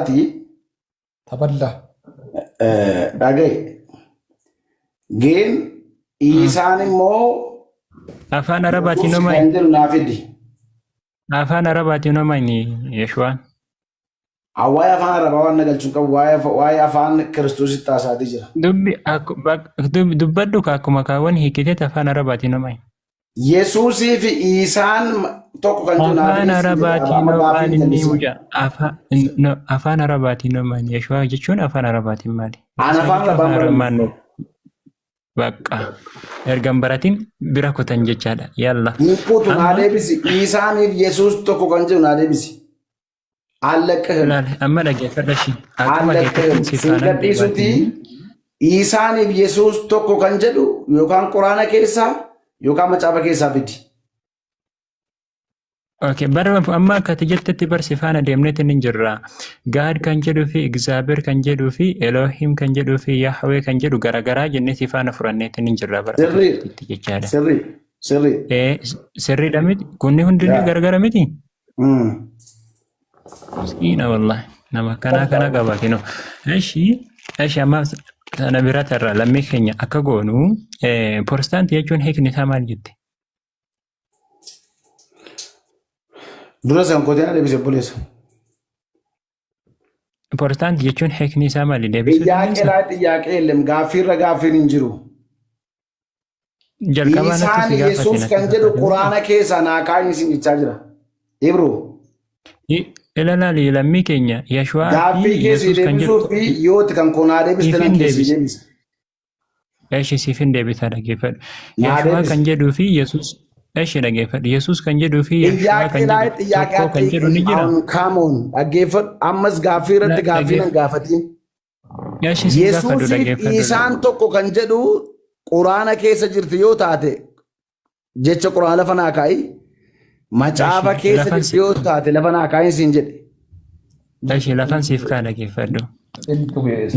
Ati Taballa. dhagaye geen isaan immoo Afaan Arabaatiin Yesuus homaa kan jedhu naaf fidi. Afaan Arabaatiin homaa inni Yeeshuwaan. Waa'ee afaan Arabaa waan nagalchuun qabu waa'ee afaan Kiristoositti haasa'atii jira. Dubbadhu akkuma kaawwan hiikiteet afaan Arabaatiin homaa. Yesuusii fi isaan tokko kan jedhu naaf Afaan fidi. Arabaatiin homaan inni muja. Afaan Arabaatiin homaan Yeeshuwaa jechuun afaan Arabaatiin maali? Aan afaan Arabaa Bakka ergan baratiin bira kutan jechaadha. Yalla. Mukutu naa deebisi. Isaaniif Yesuus tokko kan jedhu naa deebisi. Allaqahim. Amma dhaggeeffadha shi. Allaqahim. Singadhiisuti isaaniif Yesuus tokko kan jedhu yookaan Quraana keessaa yookaan macaafa keessaa fidi. Okay, bara amma akka jettetti barsiifaan adeemnetti ni jirra. Gaad kan jedhuu fi Egzaabeer kan jedhuu fi Elohim kan jedhuu fi Yahweh kan jedhu garaagaraa jennee sifaana furanneetti ni jirra bara kanatti jechaadha. Sirriidha miti? Kunni hundi garaagara miti? Siina wallahi nama kana qabaatinu. Eshi amma sana biratarra lammii keenya akka goonu Protestaantii jechuun hiikni isaa maal jette? Dura san koteen deebisee buleessa. Protestaantii jechuun hiikni isaa maali? Deebisuu Xiyyaaqee illee gaaffiirra gaaffiin hin jiru. Isaan Yesuus kan jedhu Quraana keessaa naa kaa'in isin jechaa jira. Ibro. Ilaali lammii keenya Yeshuwaa gaaffii keessi deebisuuf yooti kan koonaa deebiste nan keessi deebisa. Eeshi siifin deebisaa dhaggeeffadhu. Yeshuwaa kan jedhuu fi Yesuus eeshi dhaggeeffadhu. Yesuus kan jedhuu fi Yeshuwaa kan jedhu tokko kan jedhu ni jira. Kaamoon dhaggeeffadhu ammas gaaffii irratti gaaffii nan gaafatiin. Yesuusiif isaan tokko kan jedhu Quraana keessa jirti yoo taate jecha Quraana lafa naa kaa'i. Macaafa keessa jirti yoo taate lafa naa kaa'in siin jedhe. Eeshi lafan siif kaa dhaggeeffadhu.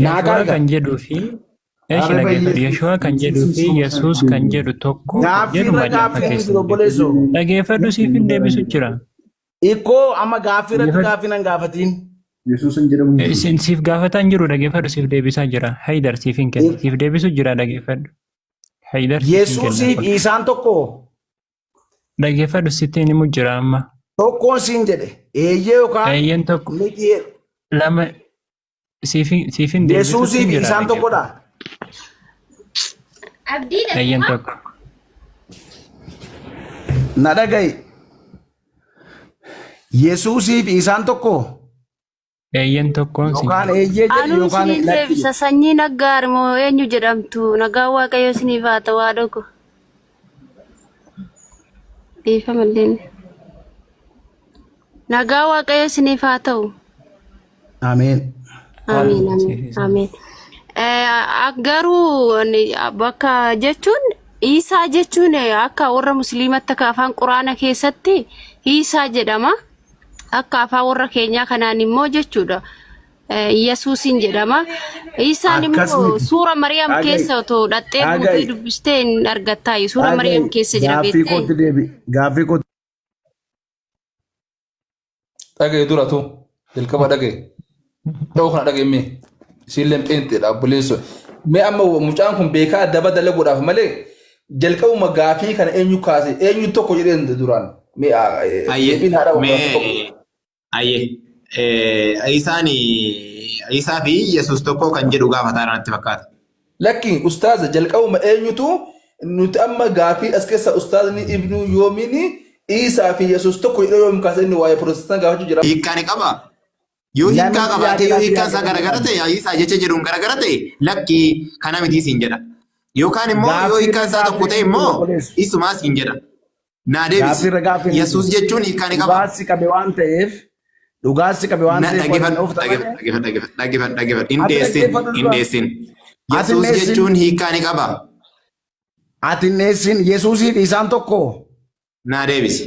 Yeshuwaa kan jedhuu fi eeshi dhaggeeffadhu. Yeshuwaa kan jedhuu fi Yesuus kan jedhu tokko jedhu macaafa keessa. Dhaggeeffadhu siifin deebisu jira. Ikkoo amma gaaffii irratti gaaffii nan gaafatiin. Siif gaafataan jiru dhaggeeffadhu siif deebisaa jira. Haydar siifin kenna. Siif deebisu jira dhaggeeffadhu. Haydar Yesuusiif isaan tokko. Dhaggeeffadhu sitti himu jira amma. Tokkoon siin jedhe. Eeyyee yookaan. Eeyyeen tokko. Lama siifin deebisu. Yesuusiif isaan tokkodha. Eeyyeen tokko. Na dhaga'i. Yesuusiif isaan tokko. Eeyyeen tokkoon siin. Yookaan eeyyee jedhu yookaan lakkii. Anuun deebisa sanyii naggaar moo eenyu jedhamtu nagaa waaqayyo isiniif haa ta'u haa dhuguu. Dhiifa malleen. Nagaa waaqayyo isiniif haa ta'u. Ameen. Ameen. Garuu bakka jechuun Isaa jechuun akka warra musliimatti akka afaan Quraana keessatti Isaa jedhama. Akka afaan warra keenyaa kanaan immoo jechuudha. Yesuusin jedhama. Isaan immoo suura Mariyaam keessa otoo dhattee buutee dubbistee hin argattaa. Suura Mariyaam keessa jira beektee. Gaaffii kootti. Dhagaye duratu jalqaba dhagaye. Dha'uu kana dhagaye mee isiillee pheenxeedha buleessu. Mee amma mucaan kun beekaa adda badala godhaaf malee jalqabuma gaaffii kana eenyu kaase eenyu tokko jedhee duraan. Mee Isaa fi Yesuus tokko kan jedhu gaafataa natti fakkaata. Lakkiin ustaaza jalqabuma eenyutu nuti amma gaaffii as keessa ustaazni ibnu yoomini Isaa fi Yesuus tokko jedhee yoom kaase inni waa'ee Protestaan gaafachuu jira. Hiikkaa ni qaba. Yoo hiikkaa qabaatee yoo hiikkaan isaa garagara ta'e Isaa jecha jedhuun garagara ta'e lakkii kana miti siin jedha. Yookaan immoo yoo hiikkaan isaa tokko ta'e immoo isumaa siin jedha. Naa deebisi. Yesuus jechuun hiikkaa ni qaba. Dhugaasi qabe waan ta'eef. Dhugaasi qabe waan ta'eef. Dhaggeeffadhu. Indeessin. Yesuus jechuun hiikkaa ni qaba. Atinneessin Yesuusiif isaan tokko. Naa deebisi.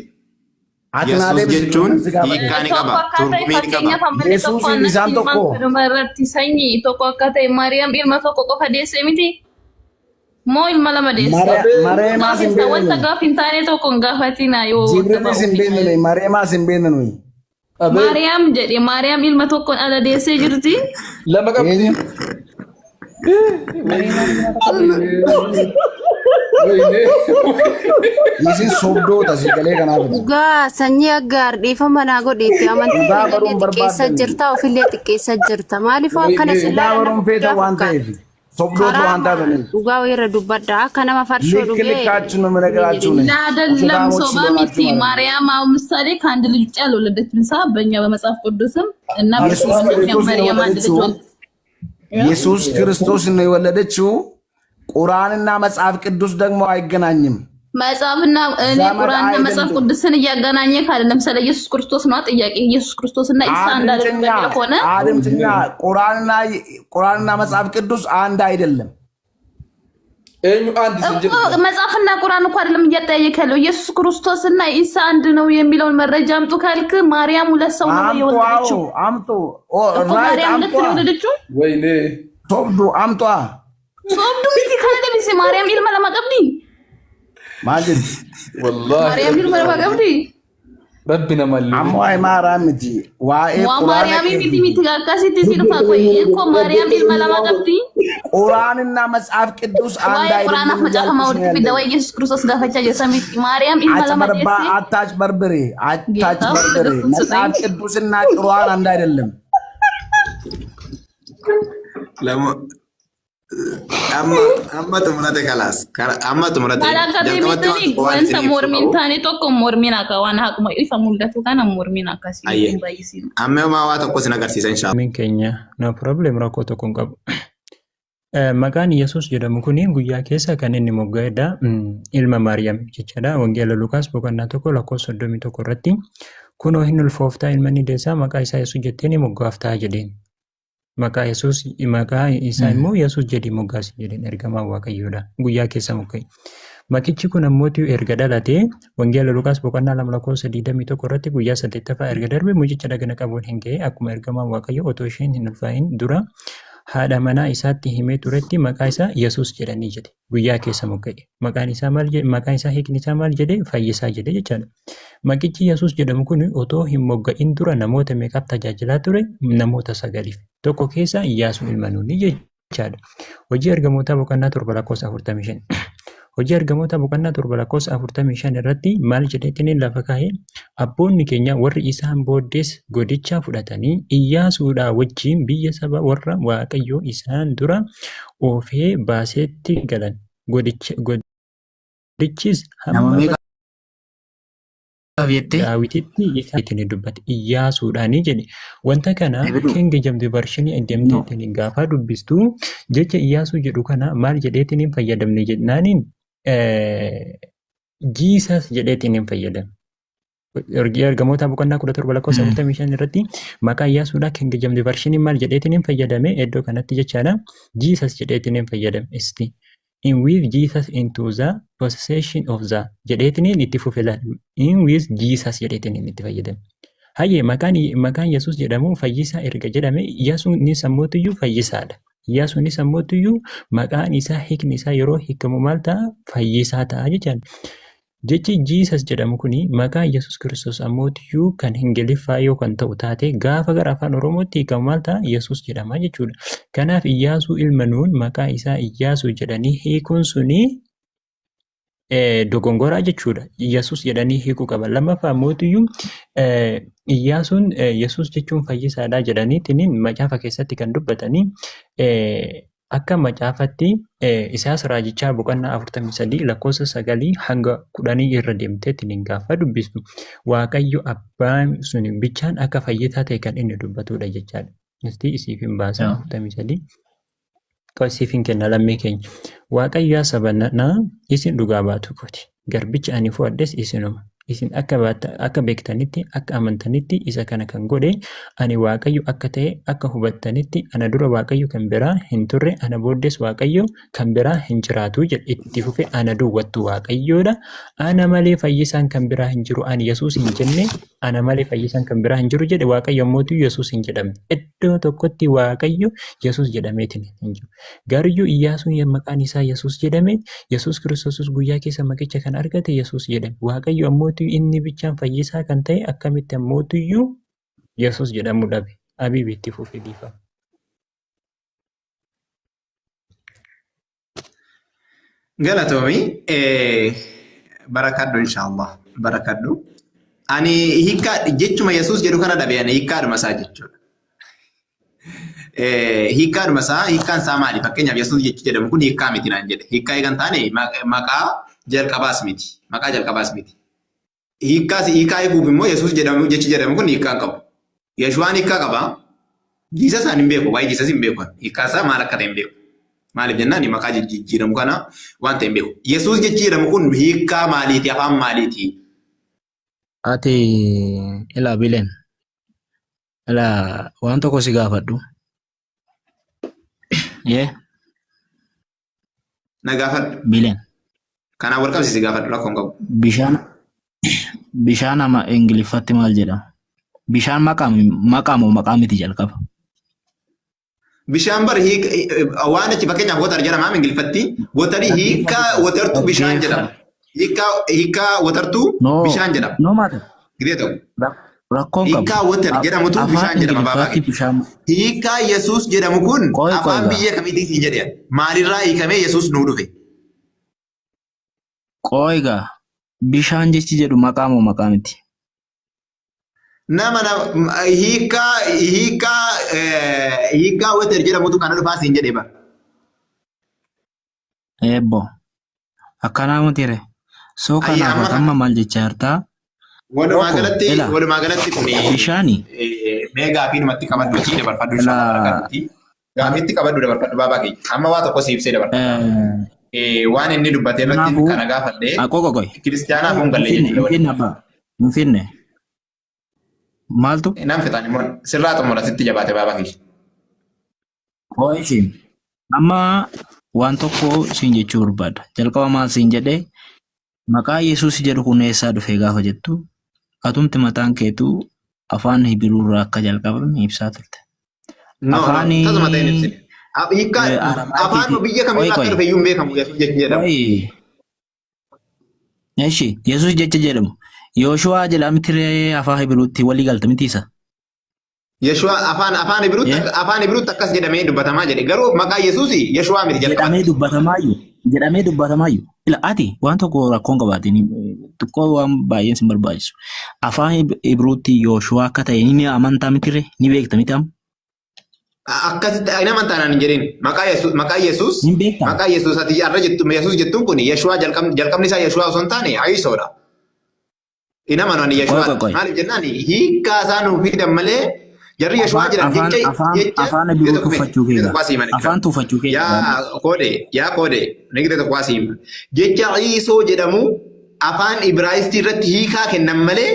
Yesuus jechuun hiikkaa ni qaba. Turgumii ni qaba. Yesuusiif isaan tokko. Irratti sanyii tokko akka ta'e Maariyaam ilma tokko qofa deesse miti. Moo ilma lama deesse. Mareemaas hin wanta gaaf hin taane tokko hin gaafatina yoo. Jibriilis hin beeknu Mareemaas hin beeknu. Abe Maariyaam jedhe Maariyaam ilma tokkoon ala deessee jirti. lama qabdi. Isin sobdoota si galee kanaaf. Dhugaa sanyii aggaar dhiifama naa godheetti amantii Dhugaa baruun illee xiqqeessa barbaaddan. jirta ofillee xiqqeessa jirta maaliif akkana Dhugaa sillaa baruun feeta waan ta'eef. Sobdoota waan taataniif. dhugaa wayirra dubbadda akka nama farshoo ልክ dhugee ልካችሁ ነው የምነግራችሁ ነኝ። አይደለም እስላሞች ሶባ ሚቲ ስለሆናችሁ ማለት ነው። ማርያም አሁን ምሳሌ ከአንድ ልጅ ውጭ ያልወለደችም ሰው በእኛ በመጽሐፍ ቅዱስም እና ኢየሱስ በክርስቶስ ክርስቶስ መርያም አንድ ልጅ የወለደችው ወለደች። ኢየሱስ ክርስቶስ ነው የወለደችው። ቁርአንና መጽሐፍ ቅዱስ ደግሞ አይገናኝም። መጽሐፍና እኔ ዘመድ ቁርአንና አይደለም። መጽሐፍ ቅዱስን እያገናኘ አይደለም። ስለ ኢየሱስ ክርስቶስ ነው ጥያቄ። ኢየሱስ ክርስቶስና ኢሳ እንዳለ ከሆነ አድምጭኛ። ቁርአንና መጽሐፍ ቅዱስ አንድ አይደለም። eenyu አንድ ስንጀት እኮ መጽሐፍና ቁርአን እኮ አይደለም እያጠያየክ ያለው ኢየሱስ ክርስቶስና ኢሳ አንድ ነው የሚለውን መረጃ አምጡ ካልክ ማርያም ሁለት ሰው ነው የወለደችው። አምጡ እኮ ማርያም ሁለት ነው የወለደችው። ወይኔ ቶብዱ አምጧ ሶብዱ ሚቲ ካለ ቢሲ ማርያም ኢልማ ለማቀብዲ ማለት والله ማርያም ኢልማ ለማቀብዲ ربنا مالي አሞይ ማራምቲ ዋኤ ማርያም ሚቲ ሚቲ ጋካሲቲ ሲልፋ ቆይ እኮ ማርያም ኢልማ ለማቀብዲ ቁርአንና መጽሐፍ ቅዱስ አንድ ወይ ቁርአን አይደለም። አፈጫ ከማውድ ፊዳ ወይ ኢየሱስ ክርስቶስ ጋፈቻ የሰሚት ማርያም ኢልማ ለማቀብዲ አታች በርበሬ መጽሐፍ ቅዱስና ቁርአን አንድ አይደለም። ለሞ amma tumurate kalas amma tumurate Kalaqateemitani wanta mormiin taane tokko mormiin akka waan haquma ifa mul'atu kana mormiin akkasii baay'isiin. amma ma waa tokko sin agarsiisa inshallah. Min keenya no problem rakkoo tokko hin qabu. Maqaan Yesuus jedhamu kuni guyyaa keessa kan inni mogga'edha. Ilma Maariyaam jechaadha. Wangeela Lukaas boqonnaa tokko lakkoofsa 31 irratti kunoo hin ulfooftaa ilma ni deessaa maqaa isaa Yesuus jettee ni moggaaftaa jedheen. Maqaa Yesuus maqaa isaa immoo Yesuus jedhi moggaasi jedheen ergamaa Waaqayyoodha. Guyyaa keessa mogga'e. Maqichi kun ammoo erga dhalatee Wangeela Lukaas boqonnaa 2 lakkoofsa 21 irratti guyyaa 8ffaa erga darbe mucicha dhagna qabuun hin ga'e akkuma ergamaa Waaqayyoo otoo isheen hin ulfaayin dura haadha manaa isaatti himee turetti maqaa isaa Yesuus jedhanii jedhe. Guyyaa keessa mogga'e. Maqaan isaa maal jedhe? Maqaan isaa hiikni isaa maal jedhe? Fayyisaa jedhe jechaadha. Maqichi Yesuus jedhamu kun otoo hin mogga'in dura namoota meeqaaf tajaajilaa ture? Namoota 9. Tokko keessa Iyyaasuu ilma Nuuni jechaadha. Hojii ergamootaa boqonnaa 7 lakkoofsa 45. Hojii ergamoota boqonnaa 7 lakkoofsa 45 irratti maal jedheetiin lafa kaa'ee abboonni keenya warri isaan booddees godicha fudhatanii Iyyaasuudhaa wajjin biyya saba warra Waaqayyoo isaan dura oofee baaseetti galan. Godichis hamma Daawititti isaatiin dubbate Iyyaasuudhaanii jedhe. Wanta kana King James Version deemteetiin gaafa dubbistu jecha Iyyaasuu jedhu kana maal jedheetiin fayyadamne jennaaniin Jesus jedheetiin hin fayyadamne. Ergamoota boqonnaa 17 lakkoofsa 45 irratti maqaa Iyyaasuudhaa King James Version maal jedheetiin hin fayyadame iddoo kanatti jechaadha. Jesus jedheetiin hin fayyadame. In with Jesus into the possession of the jedheetiin itti fufela. In with Jesus jedheetiin itti fayyadame. Hayyee maqaan Yesuus jedhamu fayyisaa erga jedhame Iyyaasuunis ammoo fayyisaadha. Iyyaasuunis ammoo maqaan isaa hiikni isaa yeroo hiikamu maal ta'a? Fayyisaa ta'a jechaadha. Jechi Jesus jedhamu kuni maqaa Yesuus Kiristoos ammoo kan Ingiliffaa yoo kan ta'u taate gaafa gara afaan Oromootti hiikamu maal ta'a? Yesuus jedhama jechuudha. Kanaaf Iyyaasuu ilma Nuun maqaa isaa Iyyaasuu jedhanii hiikuun suni dogongoraa jechuudha. Yesuus jedhanii hiikuu qaba. Lammaffaa ammoo Iyyaasuun Yesuus jechuun fayyisaadhaa jedhaniitiin macaafa keessatti kan dubbatanii akka macaafatti Isaas raajichaa boqonnaa 43 lakkoofsa 9 hanga 10 irra deemteetiin gaafa dubbistu Waaqayyo abbaan sun bichaan akka fayyisaa ta'e kan inni dubbatudha jechaadha. Isti isiif hin baasaa 43 qosiif hin kenna lammii keenya. Waaqayyo yaa saba naa isin dhugaa baatu kooti. Garbicha ani fuudhes isinuma. Isin akka beektanitti akka amantanitti isa kana kan godhe ani Waaqayyo akka ta'e akka hubattanitti ana dura Waaqayyo kan biraa hin turre ana booddees Waaqayyo kan biraa hin jiraatu jedhe itti fufe ana duwwattu Waaqayyoodha. Ana malee fayyisaan kan biraa hin jiru ani Yesuus hin jenne ana malee fayyisaan kan biraa hin jiru jedhe Waaqayyo mootii Yesuus hin jedhamne. Iddoo tokkotti Waaqayyo Yesuus jedhameetiin hin jiru. Gaaruyyuu Iyyaasuun maqaan isaa Yesuus jedhame Yesuus Kiristoosis guyyaa keessa maqicha kan argate Yesuus jedhame. Waaqayyo ammoo inni bichaan fayyisaa kan ta'e akkamitti ammootiyyuu Yesuus jedhamu dhabe. Abiib itti fufee dhiifama. Galatoomi barakadhu inshallah barakadhu. Ani hiika jechuma Yesuus jedhu kana dhabe ani hiikkaadhuma isaa jechuudha. Hiikkaadhuma isaa hiikkaan isaa maali? Fakkeenyaaf Yesuus jechi jedhamu kun hiikkaa miti naan jedhe. Hiikkaa eegan taane maqaa jalqabaas miti. Maqaa jalqabaas miti. Hiikkaa eeguuf immoo Yesuus jedhamu jechi jedhamu kun hiikkaa qabu. Yeeshuwaan hiikkaa qaba. Jiisa isaan hin beeku. Waa'ee jiisas hin beeku. Hiikkaa isaa maal akka ta'e hin beeku. Maaliif jennaan maqaa jijjiiramu kana waan ta'e hin beeku. Yesuus jechi jedhamu kun hiikkaa maaliiti? Afaan maaliiti? Ati ilaa bileen ilaa waan tokko si gaafadhu. Yee. Na gaafadhu. Bileen. Kanaan wal qabsiisi gaafadhu rakkoon qabu. Bishaan ama Ingiliffatti maal jedhama? Bishaan maqaa moo maqaa miti jalqaba? Bishaan bar waan achi fakkeenyaaf watar jedhama Ingiliffatti. Watarii hiikkaa watartuu bishaan jedhama. Hiikkaa watartuu bishaan jedhama. No matter. Gidee ta'u. Rakkoon qabu. Hiikkaa watar jedhamutu bishaan jedhama baabaa. Hiikkaa Yesuus jedhamu kun afaan biyya kamiitii siin jedhee maalirraa hiikamee Yesuus nuu dhufe? Qooyigaa bishaan jechi jedhu maqaa moo maqaa miti? Nama hiikkaa watar jedhamutu kana dhufaa siin jedhee bara. Eebbo. Akkanaa mutiire. Soo kanaaf amma maal jechaa jirtaa? Walumaa galatti kun bishaani. Mee gaafii namatti qabaddu achii dabarfadhu gaafiitti qabaddu dabarfadhu baabaa keenya. Amma waa tokko siibsee dabarfadhu. Waan inni dubbatee irratti kana gaafadhee kiristaanaaf hin galle jechuudha. Hin finne. Maaltu? Nan fixaan immoo sirraa xumura sitti jabaate baabaa keenya. Ooyishiin. Amma waan tokko siin jechuu barbaada. Jalqaba maal siin jedhee maqaa Yesuus jedhu kun eessaa dhufee gaafa jettu atumti mataan keetu afaan Hibiruurraa akka jalqabame ibsaa turte. Afaan biyya kamiirraa akka dhufe iyyuu hin beekamu Yesuus jecha jedhamu. Eeshi Yesuus jecha jedhamu Yooshuwaa jedhamtiree afaan Hibiruutti walii galta miti isa. Yeshuwaa afaan Hibiruutti akkas jedhamee dubbatamaa jedhe garuu maqaa Yesuus Yeshuwaa miti jedhamee dubbatamaayyuu. Ila ati waan tokko rakkoon qabaatiin xiqqoo waan baay'een sin barbaachisu. Afaan Hibiruutti Yooshuwaa akka ta'e ni amantaa mitire ni beekta miti amma. Akkasitti ani amantaa naan hin jedhin maqaa Yesuus ati arra jettu Yesuus jettuun kun Yeshuwaa jalqabni isaa Yeshuwaa osoo hin taane Ayisoodha. Ina manuun Yeshuwaa maaliif jennaan hiikkaa isaa nuuf fidan malee jarri Yeshuwaa jedhan afaan Hibiruu tuffachuu keessa. Afaan tuffachuu keessa. Yaa koode nigde tokko asiima. Jecha Iisoo jedhamu afaan Ibraayistii irratti hiikaa kennan malee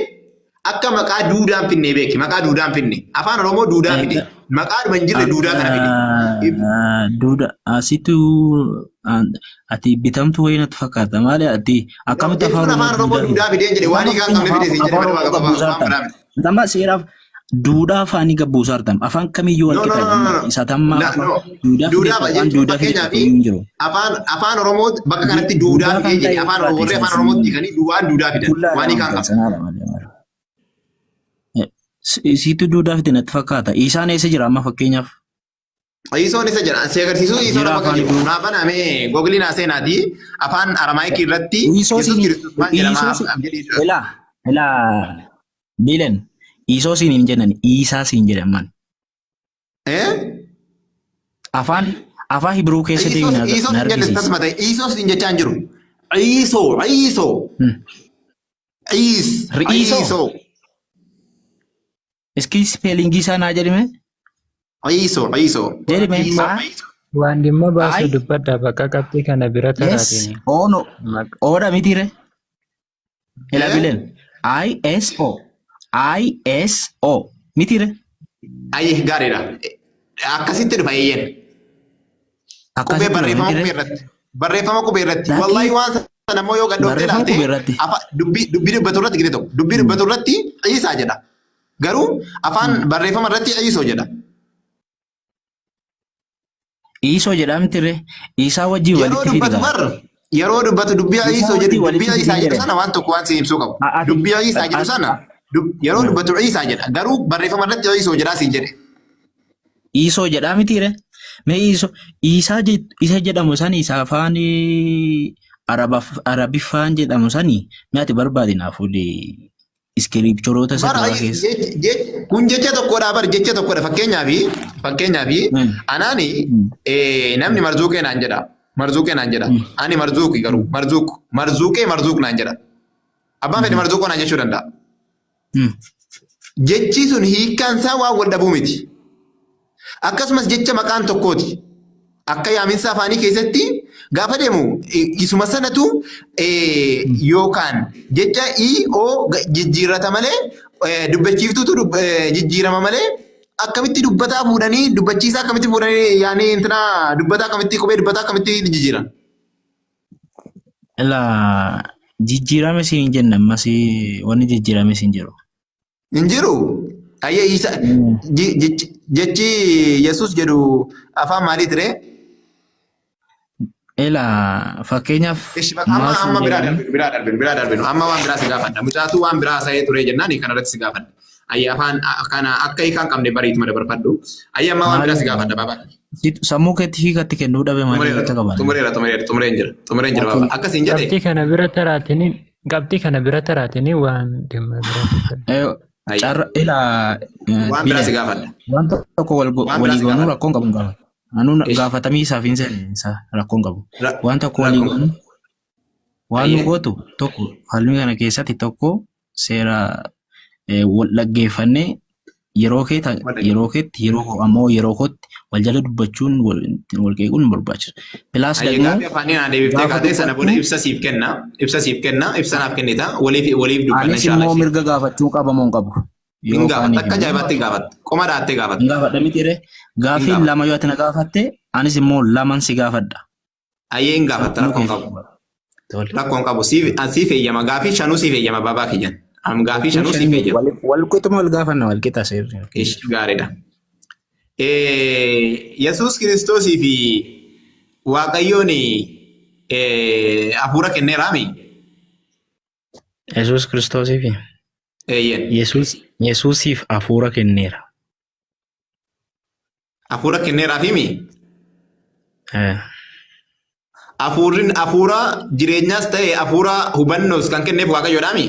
akka maqaa duudaan finne beeki. Maqaa duudaan finne. Afaan Oromoo duudaan fide. Maqaa dhuman jirre duudaa kana fide. Duudaa asitu ati bitamtu wayii natti fakkaata. Maali ati akkamitti afaan Oromoo duudaa fideen jedhe waan hiikaa qabne fide siin jedhe. Duudaa afaanii gabbuusaa argama. Afaan kamiyyuu wal qixa. Isa tammaa duudaa fidee jiru. Afaan Oromoo bakka kanatti duudaa fidee jedhe afaan Oromootti hiikanii waan duudaa fidan waan hiikaa qabu. Isiitu duudaa fide natti fakkaata. Isaan eessa jira amma fakkeenyaaf? Iisoon isa jira. Si agarsiisuu Iisoon bakka jiru. Naa banamee googiliin haaseenaati afaan Aramaayikii irratti Yesuus Kiristoos maal jedhama. Ilaa biilen. Iisoo siin hin jennan Iisaa siin jedhaman. Afaan Hibiruu keessatti Iisoo siin jechaa hin jiru. Iisoo. Iski speelingii isaa naa jedhime? Iisoo. Jedhime. Waan dhimma baasuu dubbaddaa bakka qabxii kana bira taraatiin. Oodha mitiire? Ila bileen. ISO mitire. Ayi gaariidha. Akkasitti dhufa eeyyen. Qubee barreeffama qubee irratti. Wallahi waan sana immoo yoo gaddoofte ilaalte dubbii dubbatu irratti gide tokko. Dubbii dubbatu irratti Iisaa jedha. Garuu afaan barreeffama irratti Iisoo jedha. Iisoo jedha mitire. Iisaa wajjin walitti fidudha. Yeroo dubbatu dubbii Iisoo jedhu dubbii Iisaa jedhu sana waan tokko waan si ibsuu qabu. Dubbii Iisaa jedhu sana yeroo dubbatu Iisaa jedha. Garuu barreeffama irratti yoo Iisoo jedhaa siin jedhe. Iisoo jedhaa mitiire. Mee Iisaa isa jedhamu sani isa afaan Arabiffaan jedhamu sani mee ati barbaadinaaf iskiriipchoroota isa duraa keessa. Kun jecha tokkodha bar jecha tokkodha fakkeenyaaf anaani namni marzuuqee naan jedha. Marzuuqee naan jedha. Ani marzuuqi garuu marzuuqee naan jedha. Abbaan fedhe marzuuqoo naan jechuu danda'a. Jechi sun hiikkaan isaa waan wal dhabuu miti. Akkasumas jecha maqaan tokkooti. Akka yaaminsa afaanii keessatti gaafa deemu isuma sanatu yookaan jecha o jijjiirrata malee dubbachiiftuutu jijjiirama malee akkamitti dubbataa fuudhanii dubbachiisaa akkamitti fuudhanii yaani intina dubbataa akkamitti qubee dubbataa akkamitti jijjiiran. Ilaa jijjiirame siin jenna ammas wanni jijjiirame siin jiru. Hin jiru. Ayyee Iisa jechi Yesuus jedhu afaan maalii ture? Ilaa fakkeenyaaf amma biraa darbinu amma waan biraa si gaafadha. Mucaatu waan biraa haasa'ee ture jennaan kana irratti si gaafadha. Ayyee afaan kana akka hiikaan qabne bariituma dabarfadhu. Ayyee amma waan biraa si gaafadha baabaa. Sammuu keetti hiikatti kennuu dhabe maaliif itti qaban? Xumureen jira baabaa. Akkasiin jedhe. Qabxii kana bira taraatini waan dhimma biraa. Ilaa waan biraa si gaafadha. Waan tokko walii goonuu rakkoon qabu hin qabu. Anuun gaafatamii isaaf hin seensa rakkoon qabu. Waan tokko walii goonuu waan nu gootu tokko falmii kana keessatti tokko seera wal dhaggeeffannee yeroo keetti yeroo ammoo yeroo kootti wal jala dubbachuun wal qeequun nu barbaachisu. Pilaas dhagmoo afaanii aan deebiftee kaatee sana booda ibsa siif kenna ibsanaaf kennita waliif dubbanna anis immoo mirga gaafachuu qabamoo hin qabu. Hin gaafatta akka ajaa'ibaatti gaafatta qoma dhaattee gaafatta. Hin gaafadha mitiire gaafii lama yoo ati na gaafatte anis immoo laman si gaafadha. Ayyee hin gaafatta rakkoon qabu. Rakkoon qabu siif eeyyama gaafii shanuu siif eeyyama baabaa kiyyan. Am gaafii shanuu siif eeyyama. Wal qixuma wal gaafanna wal qixa seerri. Gaariidha. Yesuus Kiristoosii fi Waaqayyoon hafuura kenneeraami. Yesuus Kiristoosii fi Yesuusiif hafuura kenneera. Hafuura kenneeraafimi? Hafuurri hafuura jireenyaas ta'e hafuura hubannoos kan kenneef Waaqayyoodhaami?